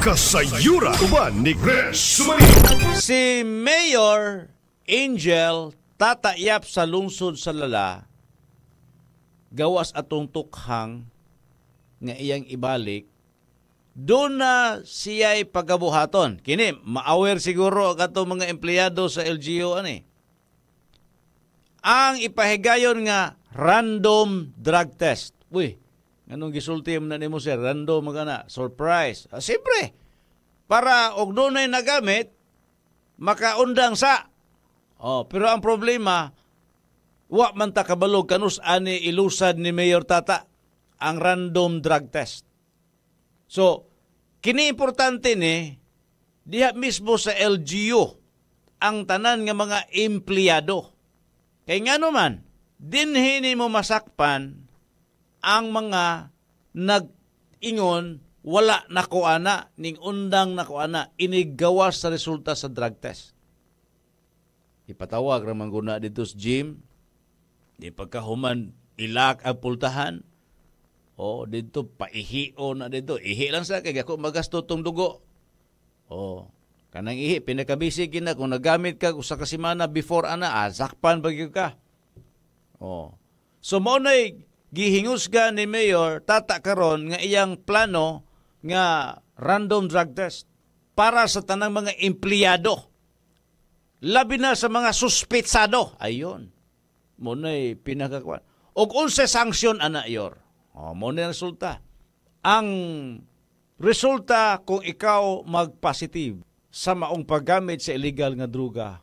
Kasayura uban ni Chris Sumayo. Si Mayor Angel tatayap sa lungsod sa Lala, gawas atong tukhang nga iyang ibalik, doon na siya'y pagabuhaton. Kini, ma-aware siguro kato mga empleyado sa LGU ani. Ang ipahigayon nga random drug test. Uy, anong gisulti mo na nimo sir? Random magana, surprise. Siyempre, para og doon ay nagamit, makaundang sa. Pero ang problema, wa man ta kabalog kanus ani ilusad ni Mayor Tata ang random drug test. So, kini importante ni diha mismo sa LGU ang tanan nga mga empleyado. Kay nga naman, dinhi mo masakpan ang mga nag-ingon wala nakuana ning undang nakuana inigawas sa resulta sa drug test. Ipatawag ramang guna dito sa gym, di pagkahuman ilak ang pultahan, dito paihio na dito. Ihi lang sa kaya ako magasto tong dugo. Kanang ihi, pinakabisi kina kung nagamit ka sa kasimana before sakpan bagyo ka. So mo na'y gihingusga ni Mayor Tata karon nga iyang plano nga random drug test para sa tanang mga empleyado. Labi na sa mga suspetsado. Ayon. Mo na'y pinakakuan. Og unsa sanksyon Yor. Mo na resulta. Ang resulta kung ikaw mag-positive sa maong paggamit sa illegal nga droga,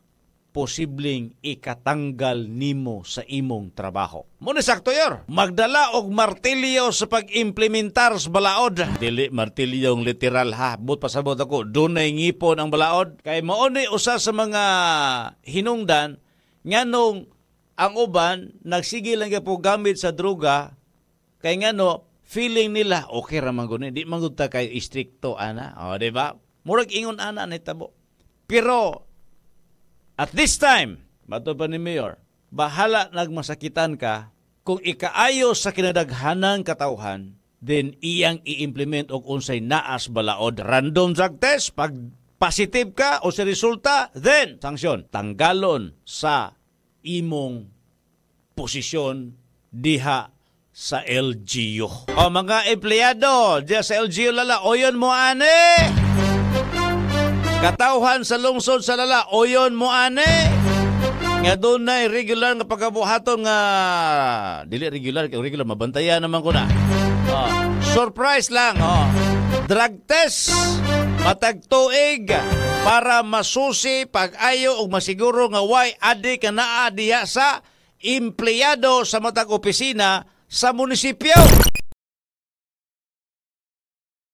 posibleng ikatanggal nimo sa imong trabaho. Mo ni sakto yor. Magdala og martilyo sa pag-implementar sa balaod. Dili martilyo ang literal ha. But pasabot ako, dunay ngipon ang balaod. Kay mao ni usa sa mga hinungdan nganong ang uban nagsigil lang po gamit sa droga. Kaya nga feeling nila, okay raman guni, di mangunta kay istrikto, di ba? Murag ingon, nitabo. Pero, at this time, bato pa ni Mayor, bahala nagmasakitan ka, kung ikaayo sa kinadaghanang katauhan, then iyang i-implement og unsay naas balaod. Random drug test, pag positive ka o sa resulta, then, sanksyon, tanggalon sa imong posisyon diha sa LGU. Mga empleyado diya sa LGU Lala, oyon mo ane. Katauhan sa lungsod sa Lala, oyon mo ane. Nga doon na regular nga pagabuhaton nga dili regular mabantayan naman ko na. Surprise lang. Drug test matag tuig para masusi pag-ayo og masiguro nga way adi ka naa diha sa empleyado sa matag opisina sa munisipyo.